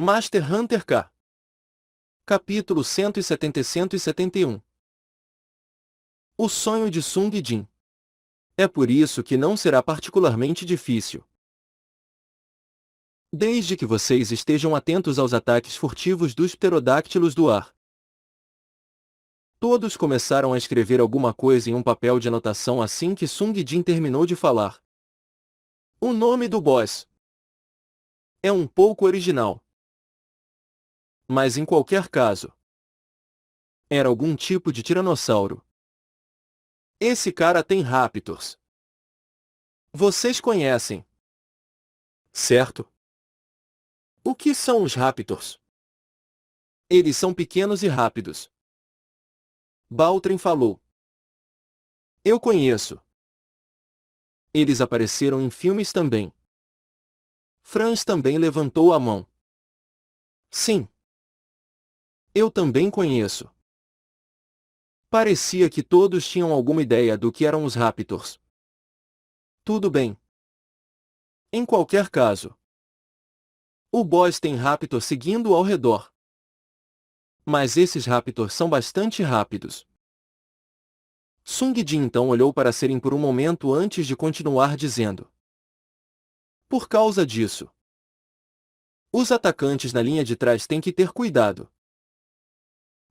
Master Hunter K. Capítulo 170 e 171. O sonho de Sung Jin. É por isso que não será particularmente difícil. Desde que vocês estejam atentos aos ataques furtivos dos pterodáctilos do ar. Todos começaram a escrever alguma coisa em um papel de anotação assim que Sung Jin terminou de falar. O nome do boss é um pouco original. Mas em qualquer caso, era algum tipo de tiranossauro. Esse cara tem raptors. Vocês conhecem, certo? O que são os raptors? Eles são pequenos e rápidos. Baltrin falou. Eu conheço. Eles apareceram em filmes também. Franz também levantou a mão. Sim. Eu também conheço. Parecia que todos tinham alguma ideia do que eram os raptors. Tudo bem. Em qualquer caso, o boss tem raptor seguindo ao redor. Mas esses raptors são bastante rápidos. Sung Jin então olhou para Seren por um momento antes de continuar dizendo. Por causa disso, os atacantes na linha de trás têm que ter cuidado.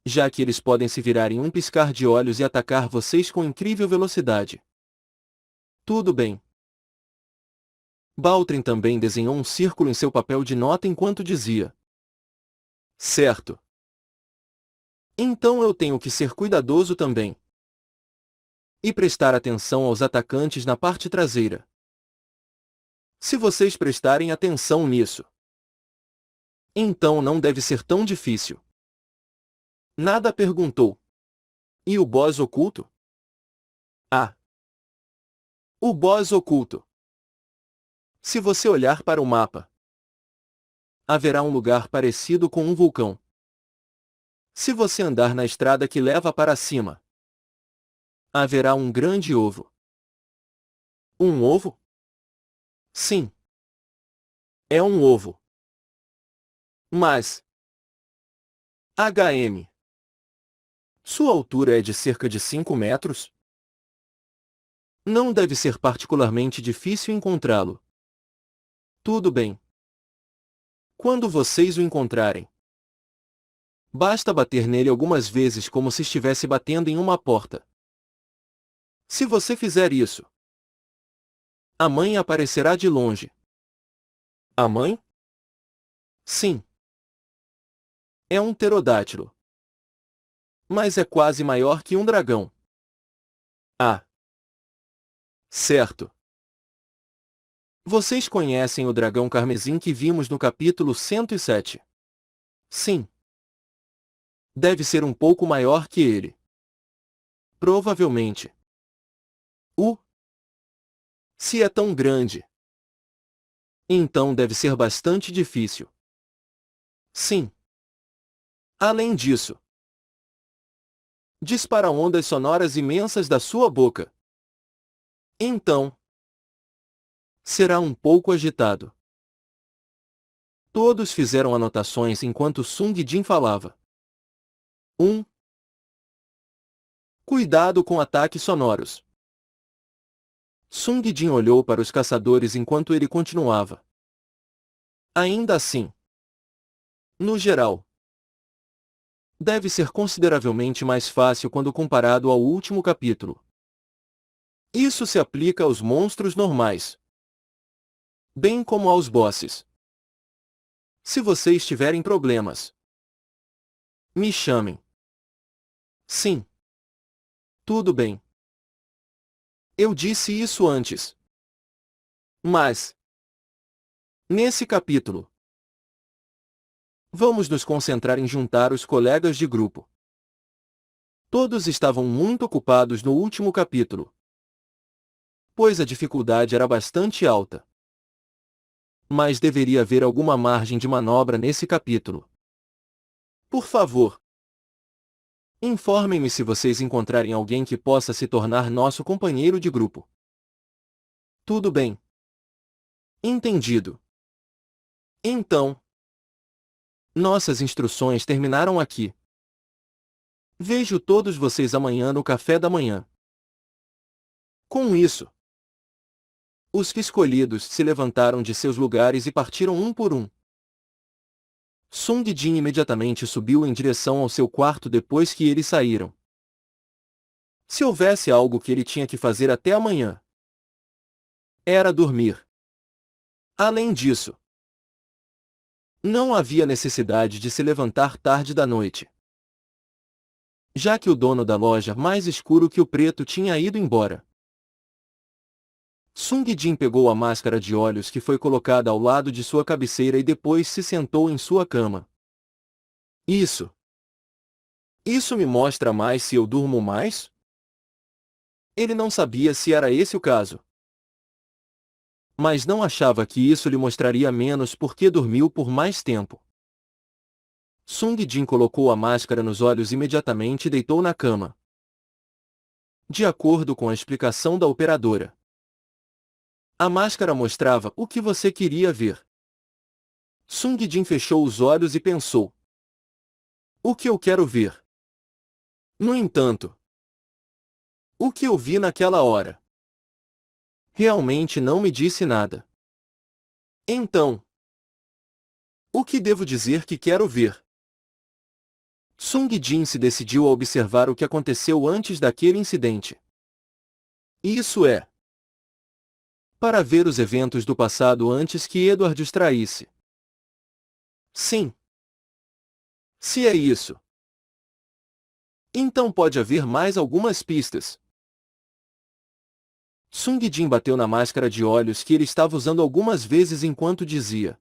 Já que eles podem se virar em um piscar de olhos e atacar vocês com incrível velocidade. Tudo bem. Baltrin também desenhou um círculo em seu papel de nota enquanto dizia. Certo. Então eu tenho que ser cuidadoso também. E prestar atenção aos atacantes na parte traseira. Se vocês prestarem atenção nisso, então não deve ser tão difícil. Nada perguntou. E o boss oculto? Ah. O boss oculto. Se você olhar para o mapa, haverá um lugar parecido com um vulcão. Se você andar na estrada que leva para cima, haverá um grande ovo. Um ovo? Sim. É um ovo. Mas HM. Sua altura é de cerca de 5 metros? Não deve ser particularmente difícil encontrá-lo. Tudo bem. Quando vocês o encontrarem, basta bater nele algumas vezes como se estivesse batendo em uma porta. Se você fizer isso, a mãe aparecerá de longe. A mãe? Sim. É um pterodátilo. Mas é quase maior que um dragão. Ah. Certo. Vocês conhecem o dragão carmesim que vimos no capítulo 107? Sim. Deve ser um pouco maior que ele. Provavelmente. Se é tão grande, então deve ser bastante difícil. Sim. Além disso, dispara ondas sonoras imensas da sua boca. Então, será um pouco agitado. Todos fizeram anotações enquanto Sung Jin falava. 1. Cuidado com ataques sonoros. Sung Jin olhou para os caçadores enquanto ele continuava. Ainda assim, no geral, deve ser consideravelmente mais fácil quando comparado ao último capítulo. Isso se aplica aos monstros normais, bem como aos bosses. Se vocês tiverem problemas, me chamem. Sim. Tudo bem. Eu disse isso antes. Mas, nesse capítulo, vamos nos concentrar em juntar os colegas de grupo. Todos estavam muito ocupados no último capítulo, pois a dificuldade era bastante alta. Mas deveria haver alguma margem de manobra nesse capítulo. Por favor, informem-me se vocês encontrarem alguém que possa se tornar nosso companheiro de grupo. Tudo bem. Entendido. Então, Nossas instruções terminaram aqui. Vejo todos vocês amanhã no café da manhã. Com isso, os escolhidos se levantaram de seus lugares e partiram um por um. Sung Jin imediatamente subiu em direção ao seu quarto depois que eles saíram. Se houvesse algo que ele tinha que fazer até amanhã, era dormir. Além disso, não havia necessidade de se levantar tarde da noite, já que o dono da loja mais escuro que o preto tinha ido embora. Sung Jin pegou a máscara de olhos que foi colocada ao lado de sua cabeceira e depois se sentou em sua cama. Isso me mostra mais se eu durmo mais? Ele não sabia se era esse o caso, mas não achava que isso lhe mostraria menos porque dormiu por mais tempo. Sung Jin colocou a máscara nos olhos imediatamente e deitou na cama. De acordo com a explicação da operadora, a máscara mostrava o que você queria ver. Sung Jin fechou os olhos e pensou: o que eu quero ver? No entanto, o que eu vi naquela hora realmente não me disse nada. Então, o que devo dizer que quero ver? Sung Jin se decidiu a observar o que aconteceu antes daquele incidente. Isso é, para ver os eventos do passado antes que Edward os traísse. Sim. Se é isso, então pode haver mais algumas pistas. Sung Jin bateu na máscara de olhos que ele estava usando algumas vezes enquanto dizia: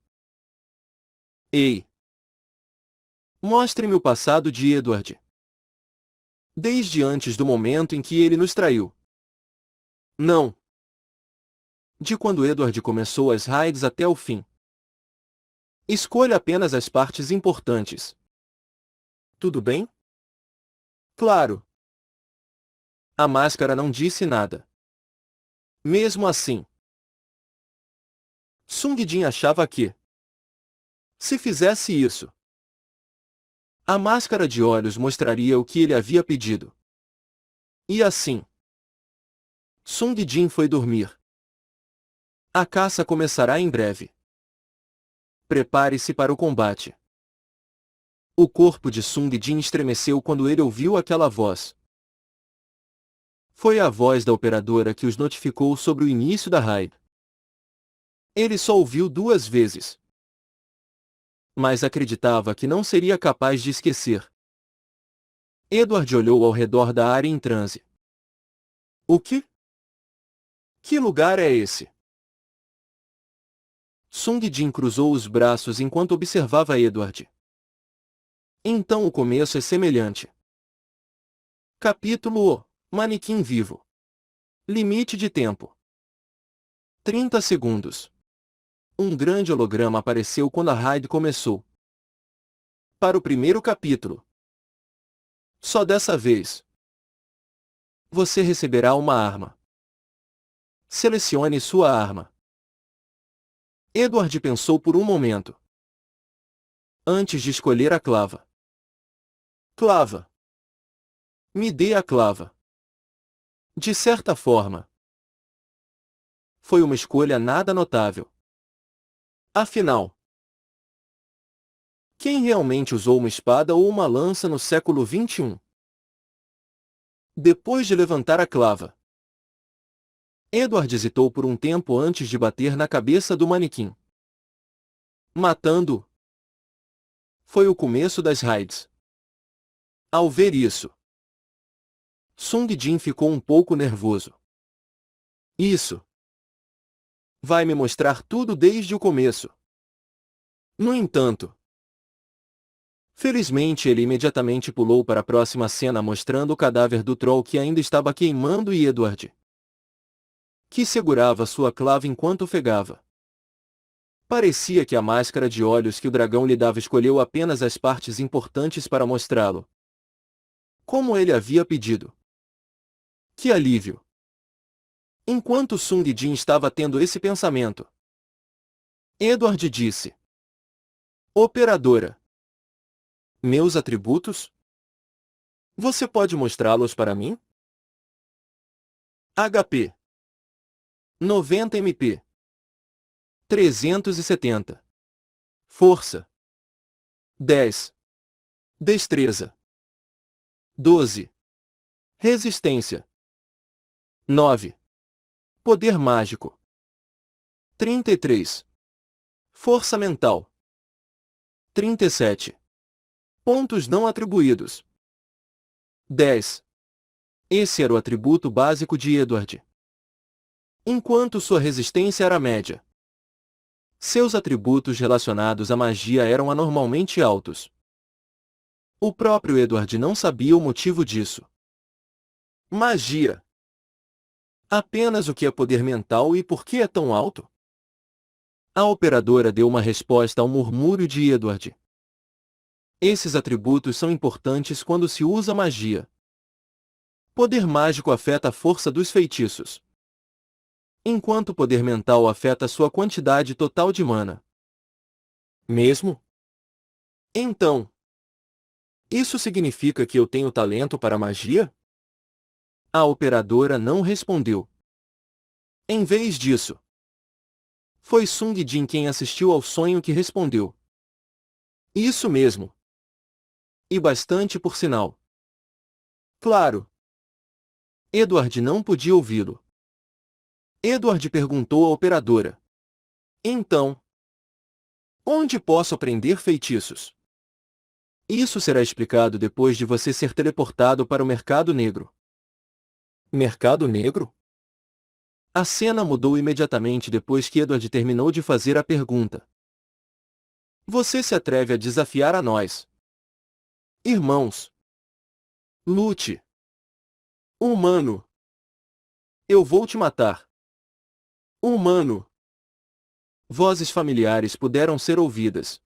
ei, mostre-me o passado de Edward. Desde antes do momento em que ele nos traiu. Não. De quando Edward começou as raids até o fim. Escolha apenas as partes importantes. Tudo bem? Claro. A máscara não disse nada. Mesmo assim, Sung Jin achava que, se fizesse isso, a máscara de olhos mostraria o que ele havia pedido. E assim, Sung Jin foi dormir. A caça começará em breve. Prepare-se para o combate. O corpo de Sung Jin estremeceu quando ele ouviu aquela voz. Foi a voz da operadora que os notificou sobre o início da raid. Ele só ouviu 2 vezes, mas acreditava que não seria capaz de esquecer. Edward olhou ao redor da área em transe. O que? Que lugar é esse? Sung Jin cruzou os braços enquanto observava Edward. Então o começo é semelhante. Capítulo O Manequim Vivo. Limite de tempo: 30 segundos. Um grande holograma apareceu quando a raid começou. Para o primeiro capítulo. Só dessa vez, você receberá uma arma. Selecione sua arma. Edward pensou por um momento, antes de escolher a clava. Clava. Me dê a clava. De certa forma, foi uma escolha nada notável. Afinal, quem realmente usou uma espada ou uma lança no século XXI? Depois de levantar a clava, Edward hesitou por um tempo antes de bater na cabeça do manequim, matando-o. Foi o começo das raids. Ao ver isso, Sung Jin ficou um pouco nervoso. Isso vai me mostrar tudo desde o começo. No entanto, felizmente ele imediatamente pulou para a próxima cena mostrando o cadáver do troll que ainda estava queimando e Edward, que segurava sua clava enquanto ofegava. Parecia que a máscara de olhos que o dragão lhe dava escolheu apenas as partes importantes para mostrá-lo, como ele havia pedido. Que alívio! Enquanto Sung Jin estava tendo esse pensamento, Edward disse: Operadora, Meus atributos? Você pode mostrá-los para mim? HP 90 MP 370. Força 10. Destreza 12. Resistência 9. Poder mágico 33. Força mental 37. Pontos não atribuídos 10. Esse era o atributo básico de Edward. Enquanto sua resistência era média, seus atributos relacionados à magia eram anormalmente altos. O próprio Edward não sabia o motivo disso. Magia. Apenas o que é poder mental e por que é tão alto? A operadora deu uma resposta ao murmúrio de Edward. Esses atributos são importantes quando se usa magia. Poder mágico afeta a força dos feitiços, enquanto poder mental afeta sua quantidade total de mana. Mesmo? Então, isso significa que eu tenho talento para magia? A operadora não respondeu. Em vez disso, foi Sung Jin quem assistiu ao sonho que respondeu. Isso mesmo. E bastante por sinal. Claro. Edward não podia ouvi-lo. Edward perguntou à operadora. Então, onde posso aprender feitiços? Isso será explicado depois de você ser teleportado para o Mercado Negro. Mercado Negro? A cena mudou imediatamente depois que Edward terminou de fazer a pergunta. Você se atreve a desafiar a nós? Irmãos. Lute. Humano. Eu vou te matar. Humano. Vozes familiares puderam ser ouvidas.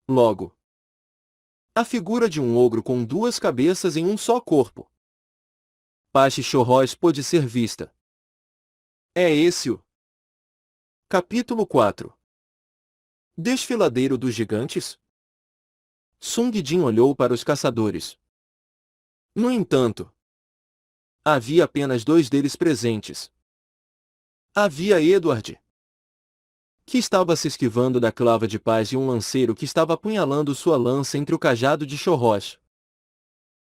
Logo, a figura de um ogro com duas cabeças em um só corpo. Pache Chorros pôde ser vista. É esse o Capítulo 4. Desfiladeiro dos Gigantes? Sung Jin olhou para os caçadores. No entanto, havia apenas dois deles presentes. Havia Edward, que estava se esquivando da clava de paz, e um lanceiro que estava apunhalando sua lança entre o cajado de Chorros.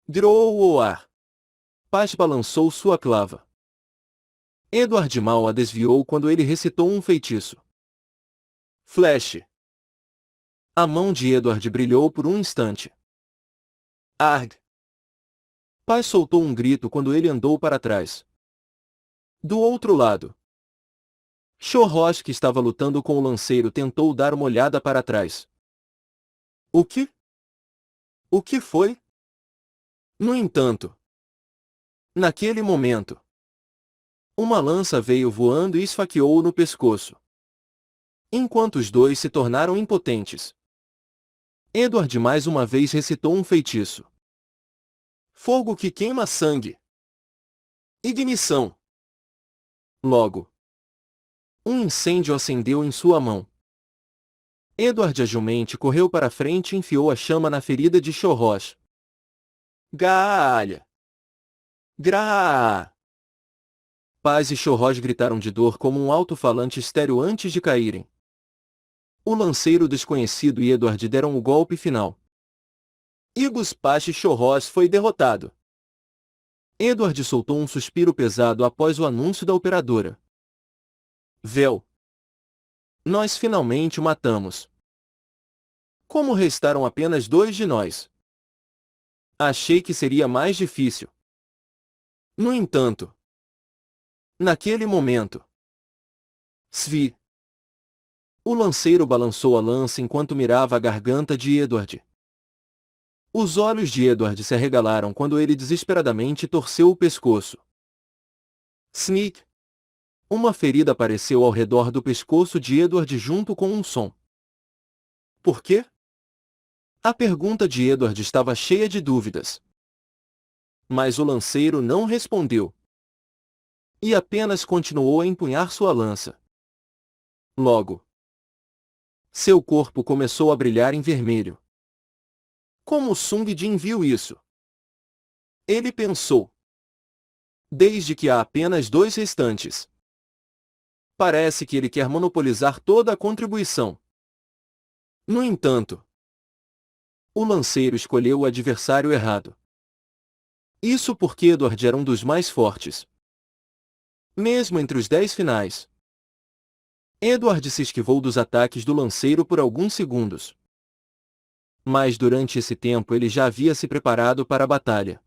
Droar. Paz balançou sua clava. Edward mal a desviou quando ele recitou um feitiço. Flash. A mão de Edward brilhou por um instante. Arg! Paz soltou um grito quando ele andou para trás. Do outro lado, Chorros, que estava lutando com o lanceiro, tentou dar uma olhada para trás. O que? O que foi? No entanto, naquele momento, uma lança veio voando e esfaqueou-o no pescoço. Enquanto os dois se tornaram impotentes, Edward mais uma vez recitou um feitiço. Fogo que queima sangue. Ignição. Logo, um incêndio acendeu em sua mão. Edward agilmente correu para frente e enfiou a chama na ferida de Chorros. Galha! Gra! Paz e Chorros gritaram de dor como um alto-falante estéril antes de caírem. O lanceiro desconhecido e Edward deram o golpe final. Igus Pache Chorros foi derrotado. Edward soltou um suspiro pesado após o anúncio da operadora. Vel. Nós finalmente o matamos. Como restaram apenas dois de nós? Achei que seria mais difícil. No entanto, naquele momento, Svi. O lanceiro balançou a lança enquanto mirava a garganta de Edward. Os olhos de Edward se arregalaram quando ele desesperadamente torceu o pescoço. Sneak! Uma ferida apareceu ao redor do pescoço de Edward junto com um som. Por quê? A pergunta de Edward estava cheia de dúvidas. Mas o lanceiro não respondeu. E apenas continuou a empunhar sua lança. Logo, seu corpo começou a brilhar em vermelho. Como Sung Jin viu isso? Ele pensou. Desde que há apenas 2 restantes. Parece que ele quer monopolizar toda a contribuição. No entanto, o lanceiro escolheu o adversário errado. Isso porque Edward era um dos mais fortes. Mesmo entre os 10 finais, Edward se esquivou dos ataques do lanceiro por alguns segundos. Mas durante esse tempo ele já havia se preparado para a batalha.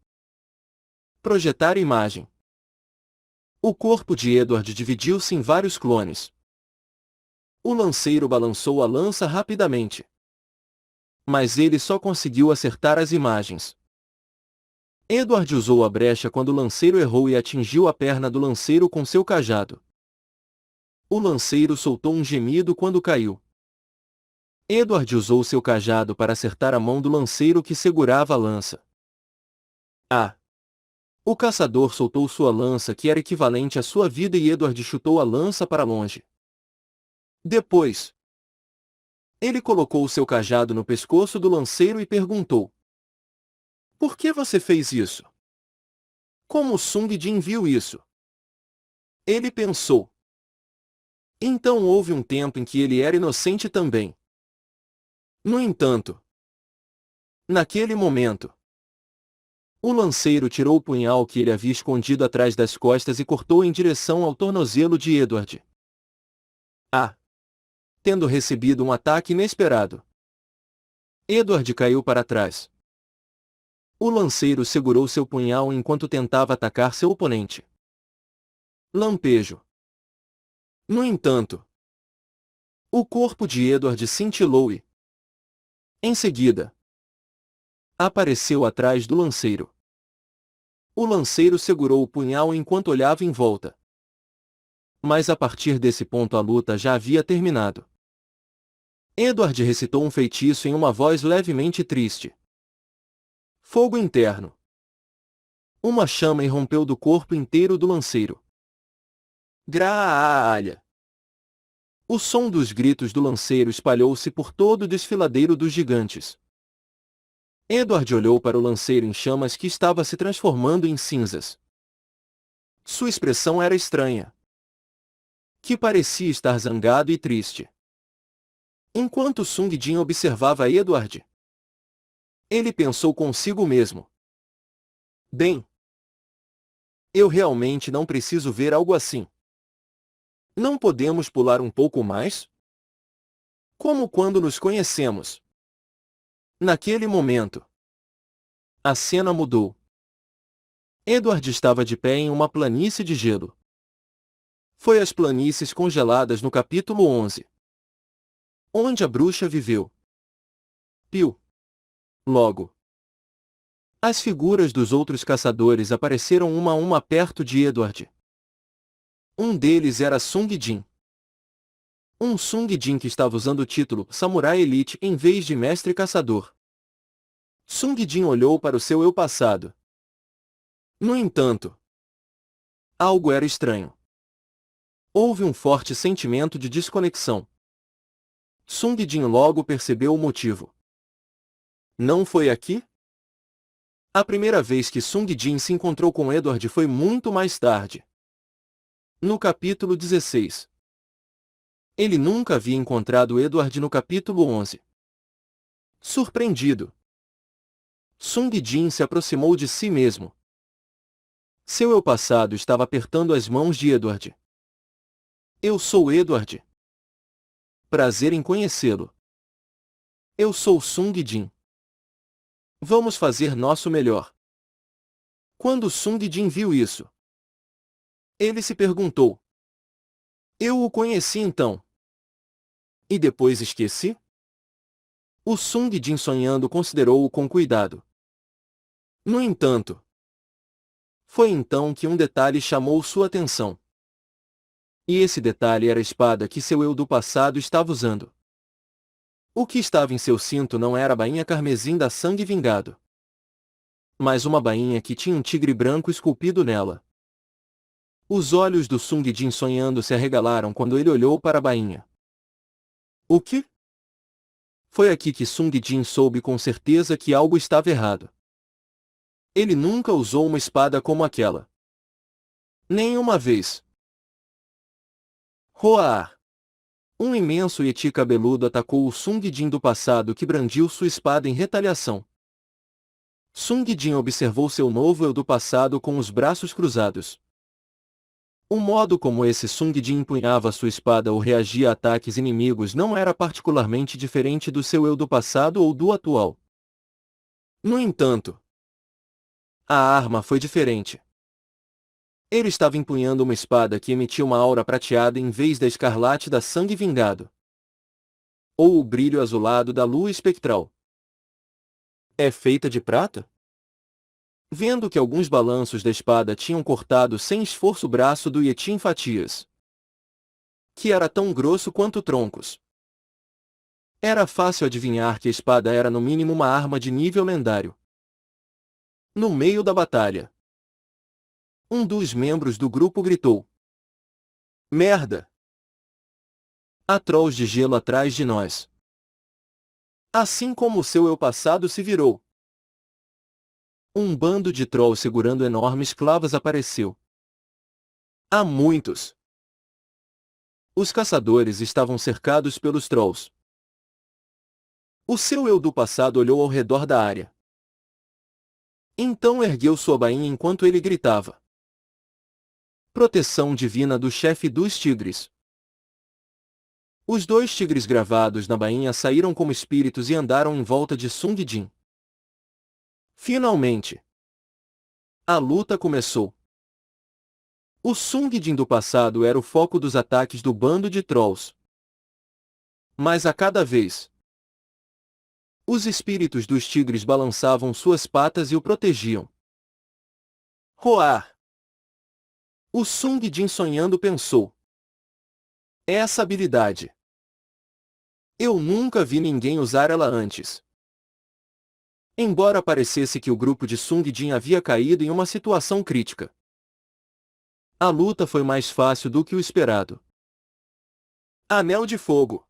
Projetar imagem. O corpo de Edward dividiu-se em vários clones. O lanceiro balançou a lança rapidamente. Mas ele só conseguiu acertar as imagens. Edward usou a brecha quando o lanceiro errou e atingiu a perna do lanceiro com seu cajado. O lanceiro soltou um gemido quando caiu. Edward usou seu cajado para acertar a mão do lanceiro que segurava a lança. O caçador soltou sua lança que era equivalente à sua vida e Edward chutou a lança para longe. Depois, ele colocou seu cajado no pescoço do lanceiro e perguntou: Por que você fez isso? Como Sung Jin viu isso? Ele pensou. Então houve um tempo em que ele era inocente também. No entanto, naquele momento, o lanceiro tirou o punhal que ele havia escondido atrás das costas e cortou em direção ao tornozelo de Edward. Tendo recebido um ataque inesperado, Edward caiu para trás. O lanceiro segurou seu punhal enquanto tentava atacar seu oponente. Lampejo. No entanto, o corpo de Edward cintilou e, em seguida, apareceu atrás do lanceiro. O lanceiro segurou o punhal enquanto olhava em volta. Mas a partir desse ponto a luta já havia terminado. Edward recitou um feitiço em uma voz levemente triste. Fogo interno. Uma chama irrompeu do corpo inteiro do lanceiro. Graalha! O som dos gritos do lanceiro espalhou-se por todo o desfiladeiro dos gigantes. Edward olhou para o lanceiro em chamas que estava se transformando em cinzas. Sua expressão era estranha, que parecia estar zangado e triste. Enquanto Sung Jin observava Edward, ele pensou consigo mesmo. Bem, eu realmente não preciso ver algo assim. Não podemos pular um pouco mais? Como quando nos conhecemos. Naquele momento, a cena mudou. Edward estava de pé em uma planície de gelo. Foi as planícies congeladas no capítulo 11. Onde a bruxa viveu. Piu. Logo, as figuras dos outros caçadores apareceram uma a uma perto de Edward. Um deles era Sung Jin. Um Sung Jin que estava usando o título Samurai Elite em vez de Mestre Caçador. Sung Jin olhou para o seu eu passado. No entanto, algo era estranho. Houve um forte sentimento de desconexão. Sung Jin logo percebeu o motivo. Não foi aqui? A primeira vez que Sung Jin se encontrou com Edward foi muito mais tarde. No capítulo 16. Ele nunca havia encontrado Edward no capítulo 11. Surpreendido, Sung Jin se aproximou de si mesmo. Seu eu passado estava apertando as mãos de Edward. Eu sou Edward. Prazer em conhecê-lo. Eu sou Sung Jin. Vamos fazer nosso melhor. Quando Sung Jin viu isso, ele se perguntou: Eu o conheci então. E depois esqueci? O Sung Jin sonhando considerou-o com cuidado. No entanto, foi então que um detalhe chamou sua atenção. E esse detalhe era a espada que seu eu do passado estava usando. O que estava em seu cinto não era a bainha carmesim da Sangue Vingado, mas uma bainha que tinha um tigre branco esculpido nela. Os olhos do Sung Jin sonhando se arregalaram quando ele olhou para a bainha. O que? Foi aqui que Sung Jin soube com certeza que algo estava errado. Ele nunca usou uma espada como aquela. Nenhuma vez. Roar! Um imenso Yeti cabeludo atacou o Sung Jin do passado, que brandiu sua espada em retaliação. Sung Jin observou seu novo eu do passado com os braços cruzados. O modo como esse Sung Jin empunhava sua espada ou reagia a ataques inimigos não era particularmente diferente do seu eu do passado ou do atual. No entanto, a arma foi diferente. Ele estava empunhando uma espada que emitia uma aura prateada em vez da escarlate da sangue vingado, ou o brilho azulado da lua espectral. É feita de prata? Vendo que alguns balanços da espada tinham cortado sem esforço o braço do Yeti em fatias, que era tão grosso quanto troncos, era fácil adivinhar que a espada era no mínimo uma arma de nível lendário. No meio da batalha, um dos membros do grupo gritou: "Merda! Há trolls de gelo atrás de nós." Assim como o seu eu passado se virou, um bando de trolls segurando enormes clavas apareceu. Há muitos. Os caçadores estavam cercados pelos trolls. O seu eu do passado olhou ao redor da área. Então ergueu sua bainha enquanto ele gritava: "Proteção divina do chefe dos tigres." Os 2 tigres gravados na bainha saíram como espíritos e andaram em volta de Sung Jin. Finalmente, a luta começou. O Sung Jin do passado era o foco dos ataques do bando de trolls. Mas a cada vez, os espíritos dos tigres balançavam suas patas e o protegiam. Roar! O Sung Jin sonhando pensou: essa habilidade, eu nunca vi ninguém usar ela antes. Embora parecesse que o grupo de Sung Jin havia caído em uma situação crítica, a luta foi mais fácil do que o esperado. Anel de Fogo.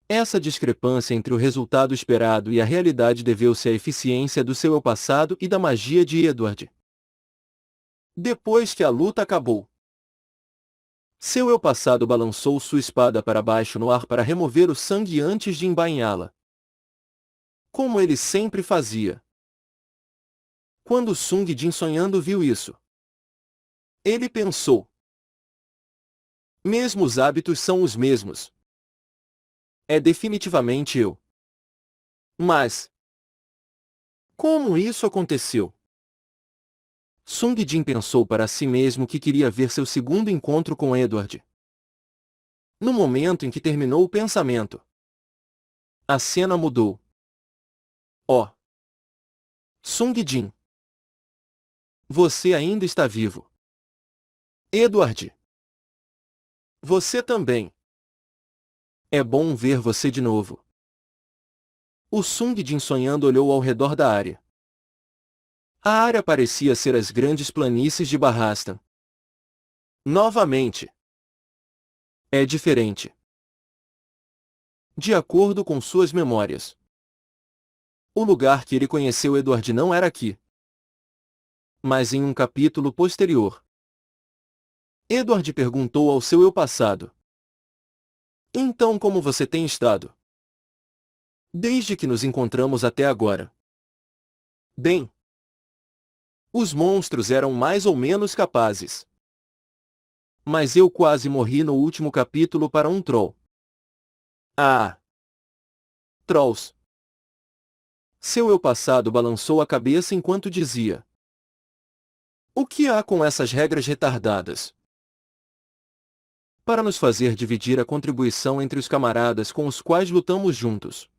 Essa discrepância entre o resultado esperado e a realidade deveu-se à eficiência do seu eu passado e da magia de Edward. Depois que a luta acabou, seu eu passado balançou sua espada para baixo no ar para remover o sangue antes de embainhá-la, como ele sempre fazia. Quando Sung Jin sonhando viu isso, ele pensou: mesmo os hábitos são os mesmos. É definitivamente eu. Mas como isso aconteceu? Sung Jin pensou para si mesmo que queria ver seu segundo encontro com Edward. No momento em que terminou o pensamento, a cena mudou. Oh! Sung Jin! Você ainda está vivo. Edward! Você também. É bom ver você de novo. O Sung Jin sonhando olhou ao redor da área. A área parecia ser as grandes planícies de Barrastan. Novamente. É diferente. De acordo com suas memórias, o lugar que ele conheceu Edward não era aqui, mas em um capítulo posterior. Edward perguntou ao seu eu passado: então como você tem estado? Desde que nos encontramos até agora. Bem, os monstros eram mais ou menos capazes. Mas eu quase morri no último capítulo para um troll. Ah! Trolls! Seu eu passado balançou a cabeça enquanto dizia: o que há com essas regras retardadas? Para nos fazer dividir a contribuição entre os camaradas com os quais lutamos juntos.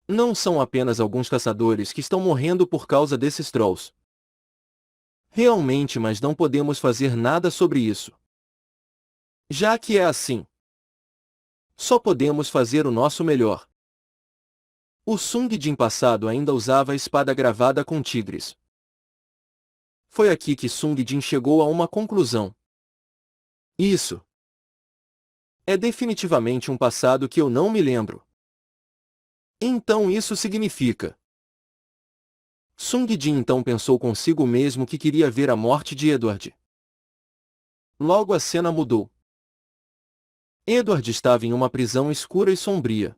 Não são apenas alguns caçadores que estão morrendo por causa desses trolls. Realmente, mas não podemos fazer nada sobre isso. Já que é assim, só podemos fazer o nosso melhor. O Sung Jin passado ainda usava a espada gravada com tigres. Foi aqui que Sung Jin chegou a uma conclusão. Isso É definitivamente um passado que eu não me lembro. Então isso significa. Sung Jin então pensou consigo mesmo que queria ver a morte de Edward. Logo a cena mudou. Edward estava em uma prisão escura e sombria.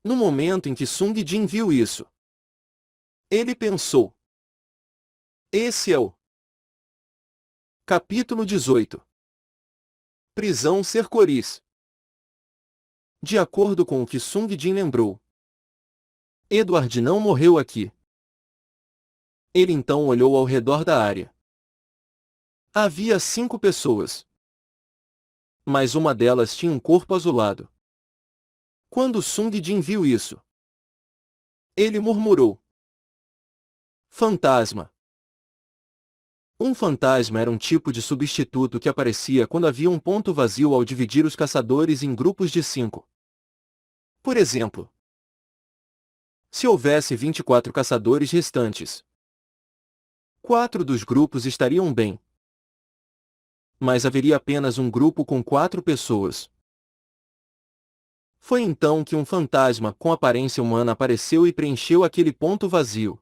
No momento em que Sung Jin viu isso, ele pensou. Esse é o capítulo 18. Prisão Cercoris. De acordo com o que Sung Jin lembrou, Edward não morreu aqui. Ele então olhou ao redor da área. Havia 5 pessoas. Mas uma delas tinha um corpo azulado. Quando Sung Jin viu isso, ele murmurou. Fantasma. Um fantasma era um tipo de substituto que aparecia quando havia um ponto vazio ao dividir os caçadores em grupos de 5. Por exemplo, se houvesse 24 caçadores restantes, 4 dos grupos estariam bem. Mas haveria apenas um grupo com 4 pessoas. Foi então que um fantasma com aparência humana apareceu e preencheu aquele ponto vazio.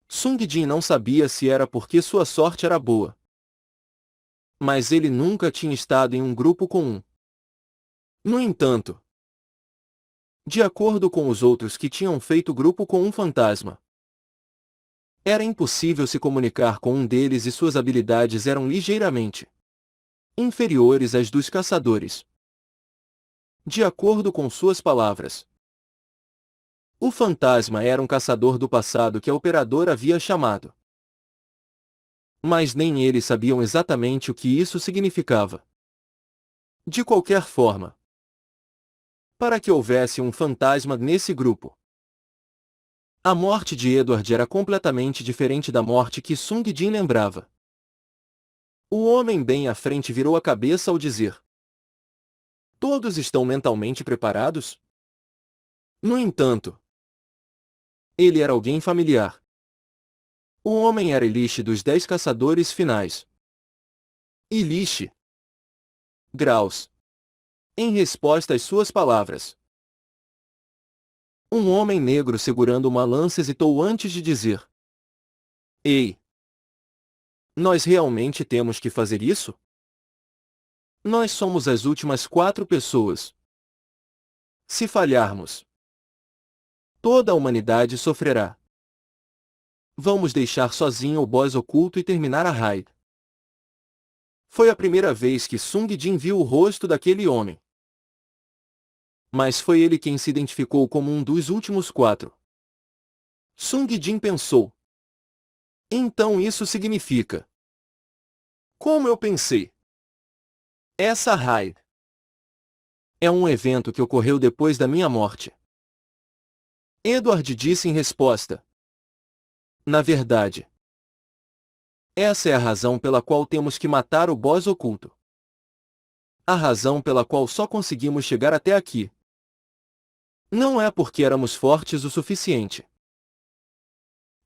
Sung Jin não sabia se era porque sua sorte era boa. Mas ele nunca tinha estado em um grupo com um. No entanto, de acordo com os outros que tinham feito grupo com um fantasma, era impossível se comunicar com um deles e suas habilidades eram ligeiramente inferiores às dos caçadores. De acordo com suas palavras, o fantasma era um caçador do passado que a operadora havia chamado. Mas nem eles sabiam exatamente o que isso significava. De qualquer forma, para que houvesse um fantasma nesse grupo, a morte de Edward era completamente diferente da morte que Sung Jin lembrava. O homem bem à frente virou a cabeça ao dizer: todos estão mentalmente preparados? No entanto, ele era alguém familiar. O homem era Elish dos 10 caçadores finais. Elish. Graus. Em resposta às suas palavras. Um homem negro segurando uma lança hesitou antes de dizer: ei! Nós realmente temos que fazer isso? Nós somos as últimas 4 pessoas. Se falharmos, toda a humanidade sofrerá. Vamos deixar sozinho o boss oculto e terminar a raid. Foi a primeira vez que Sung Jin viu o rosto daquele homem. Mas foi ele quem se identificou como um dos últimos 4. Sung Jin pensou. Então isso significa. Como eu pensei. Essa raid é um evento que ocorreu depois da minha morte. Edward disse em resposta. Na verdade, essa é a razão pela qual temos que matar o boss oculto. A razão pela qual só conseguimos chegar até aqui. Não é porque éramos fortes o suficiente.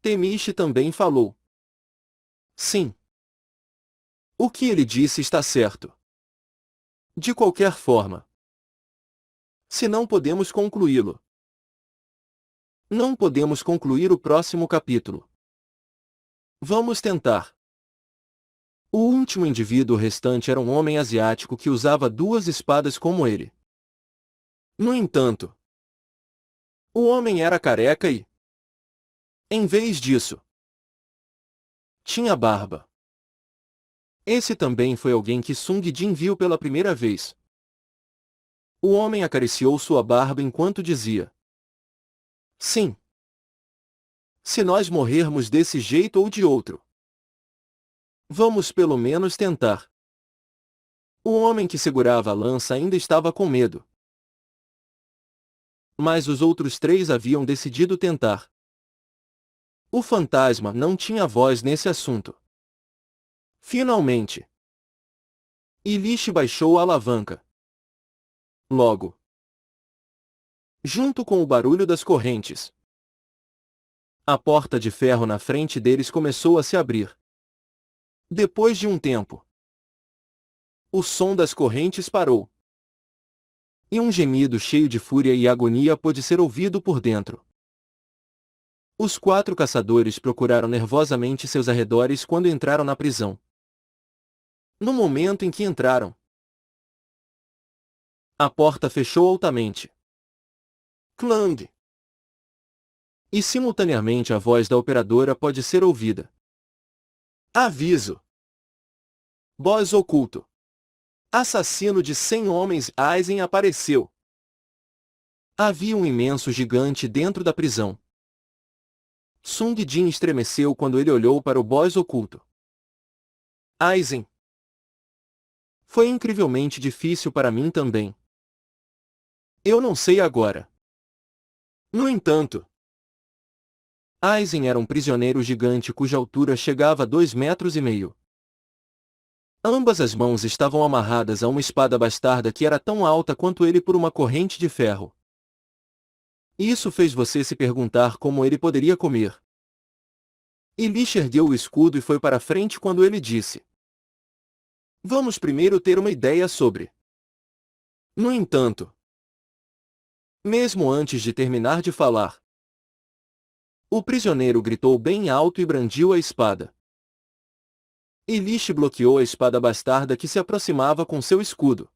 Temishi também falou. Sim. O que ele disse está certo. De qualquer forma, se não podemos concluí-lo, não podemos concluir o próximo capítulo. Vamos tentar. O último indivíduo restante era um homem asiático que usava 2 espadas como ele. No entanto, o homem era careca e, em vez disso, tinha barba. Esse também foi alguém que Sung Jin viu pela primeira vez. O homem acariciou sua barba enquanto dizia: sim. Se nós morrermos desse jeito ou de outro, vamos pelo menos tentar. O homem que segurava a lança ainda estava com medo. Mas os outros 3 haviam decidido tentar. O fantasma não tinha voz nesse assunto. Finalmente, Elish baixou a alavanca. Logo, junto com o barulho das correntes, a porta de ferro na frente deles começou a se abrir. Depois de um tempo, O som das correntes parou. E um gemido cheio de fúria e agonia pôde ser ouvido por dentro. Os 4 caçadores procuraram nervosamente seus arredores quando entraram na prisão. No momento em que entraram, a porta fechou altamente. Clang! E simultaneamente a voz da operadora pode ser ouvida. Aviso! Boss oculto. Assassino de 100 homens, Aizen apareceu. Havia um imenso gigante dentro da prisão. Sung Jin estremeceu quando ele olhou para o boss oculto. Aizen. Foi incrivelmente difícil para mim também. Eu não sei agora. No entanto, Aizen era um prisioneiro gigante cuja altura chegava a 2,5 metros. Ambas as mãos estavam amarradas a uma espada bastarda que era tão alta quanto ele por uma corrente de ferro. Isso fez você se perguntar como ele poderia comer. Ilish ergueu o escudo e foi para frente quando ele disse: Vamos primeiro ter uma ideia sobre. No entanto, mesmo antes de terminar de falar, o prisioneiro gritou bem alto e brandiu a espada. Ilish bloqueou a espada bastarda que se aproximava com seu escudo.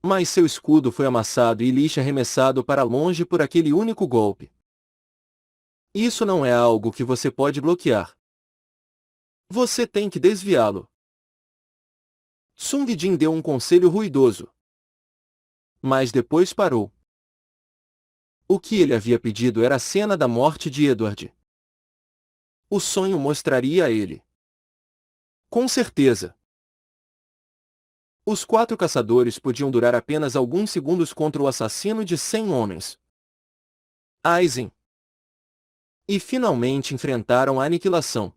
Mas seu escudo foi amassado e Ilish arremessado para longe por aquele único golpe. Isso não é algo que você pode bloquear. Você tem que desviá-lo. Sung Jin deu um conselho ruidoso. Mas depois parou. O que ele havia pedido era a cena da morte de Edward. O sonho mostraria a ele. Com certeza. Os 4 caçadores podiam durar apenas alguns segundos contra o assassino de 100 homens. Aizen. E finalmente enfrentaram a aniquilação.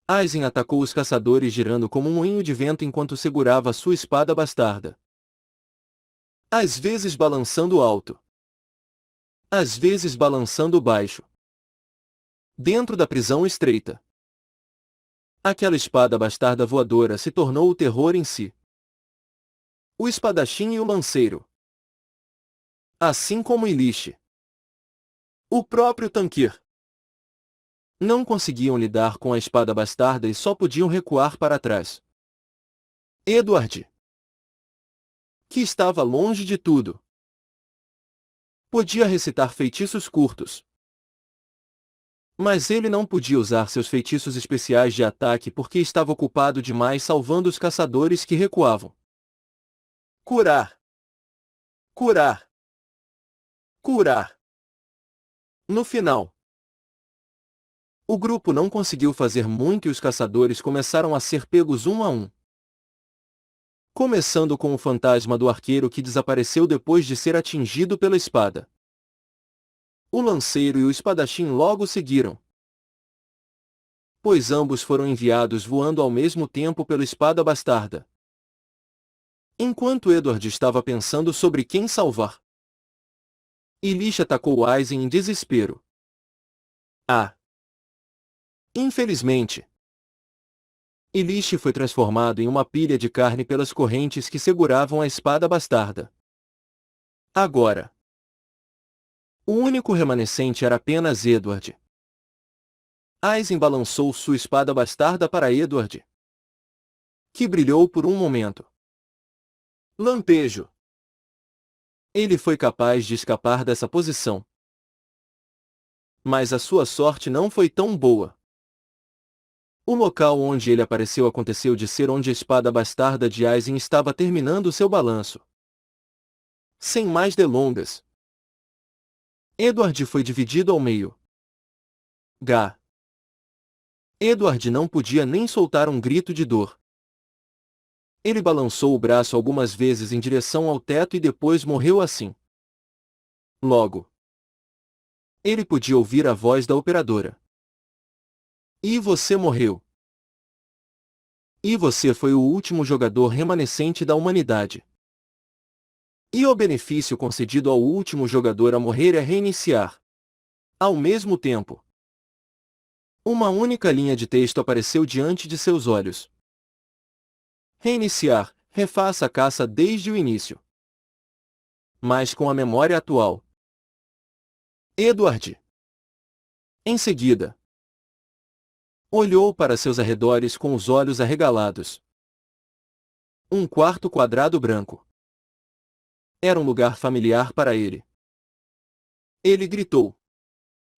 Aizen atacou os caçadores girando como um moinho de vento enquanto segurava sua espada bastarda. Às vezes balançando alto. Às vezes balançando baixo. Dentro da prisão estreita. Aquela espada bastarda voadora se tornou o terror em si. O espadachim e o lanceiro. Assim como Ilish. O próprio Tankir. Não conseguiam lidar com a espada bastarda e só podiam recuar para trás. Edward, que estava longe de tudo, podia recitar feitiços curtos. Mas ele não podia usar seus feitiços especiais de ataque porque estava ocupado demais salvando os caçadores que recuavam. Curar. Curar. Curar. No final, o grupo não conseguiu fazer muito e os caçadores começaram a ser pegos um a um. Começando com o fantasma do arqueiro que desapareceu depois de ser atingido pela espada. O lanceiro e o espadachim logo seguiram, pois ambos foram enviados voando ao mesmo tempo pela espada bastarda. Enquanto Edward estava pensando sobre quem salvar, Ilish atacou Aizen em desespero. Infelizmente, Ilish foi transformado em uma pilha de carne pelas correntes que seguravam a espada bastarda. Agora, o único remanescente era apenas Edward. Aizen balançou sua espada bastarda para Edward, que brilhou por um momento. Lampejo. Ele foi capaz de escapar dessa posição. Mas a sua sorte não foi tão boa. O local onde ele apareceu aconteceu de ser onde a espada bastarda de Aizen estava terminando seu balanço. Sem mais delongas, Edward foi dividido ao meio. Edward não podia nem soltar um grito de dor. Ele balançou o braço algumas vezes em direção ao teto e depois morreu assim. Logo, ele podia ouvir a voz da operadora. E você morreu. E você foi o último jogador remanescente da humanidade. E o benefício concedido ao último jogador a morrer é reiniciar. Ao mesmo tempo, uma única linha de texto apareceu diante de seus olhos. Reiniciar. Refaça a caça desde o início. Mas com a memória atual. Edward. Em seguida, olhou para seus arredores com os olhos arregalados. Um quarto quadrado branco. Era um lugar familiar para ele. Ele gritou.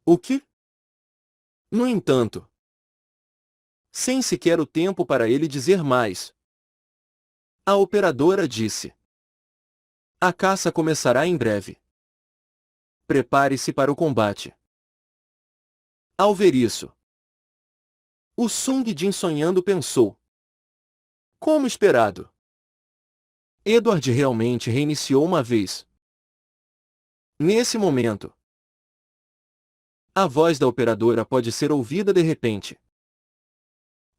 O quê? No entanto, sem sequer o tempo para ele dizer mais, a operadora disse: a caça começará em breve. Prepare-se para o combate. Ao ver isso, o Sung Jin sonhando pensou. Como esperado, Edward realmente reiniciou uma vez. Nesse momento, a voz da operadora pode ser ouvida de repente.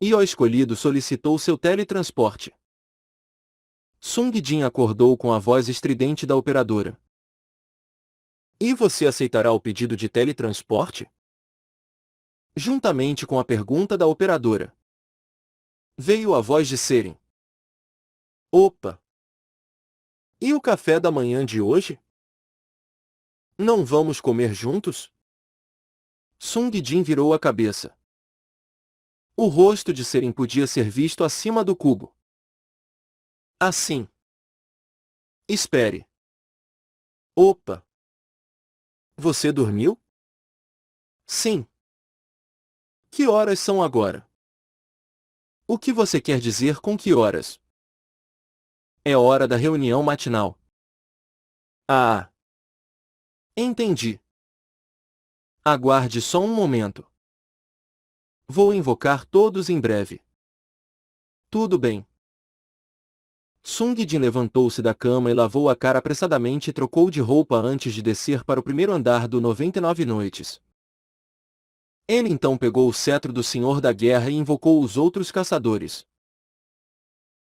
E o escolhido solicitou seu teletransporte. Sung Jin acordou com a voz estridente da operadora. E você aceitará o pedido de teletransporte? Juntamente com a pergunta da operadora, veio a voz de Seren. Opa! E o café da manhã de hoje? Não vamos comer juntos? Sung Jin virou a cabeça. O rosto de Seren podia ser visto acima do cubo. Assim. Espere. Opa! Você dormiu? Sim. Que horas são agora? O que você quer dizer com que horas? É hora da reunião matinal. Ah! Entendi. Aguarde só um momento. Vou invocar todos em breve. Tudo bem. Sung Jin levantou-se da cama e lavou a cara apressadamente e trocou de roupa antes de descer para o primeiro andar do 99 Noites. Ele então pegou o cetro do Senhor da Guerra e invocou os outros caçadores.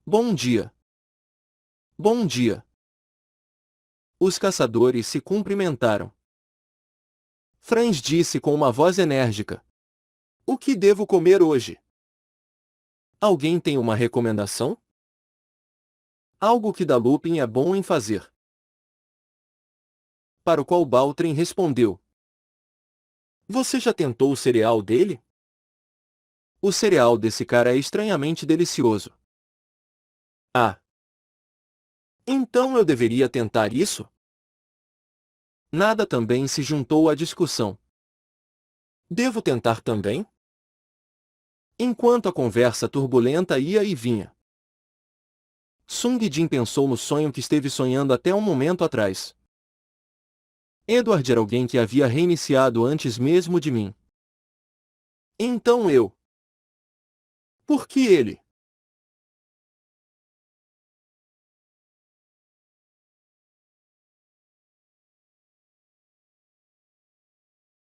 Bom dia. Bom dia. Os caçadores se cumprimentaram. Franz disse com uma voz enérgica. O que devo comer hoje? Alguém tem uma recomendação? Algo que da Lupin é bom em fazer. Para o qual Baltrin respondeu. Você já tentou o cereal dele? O cereal desse cara é estranhamente delicioso. Ah! Então eu deveria tentar isso? Nada também se juntou à discussão. Devo tentar também? Enquanto a conversa turbulenta ia e vinha. Sung Jin pensou no sonho que esteve sonhando até um momento atrás. Edward era alguém que havia reiniciado antes mesmo de mim. Então eu. Por que ele?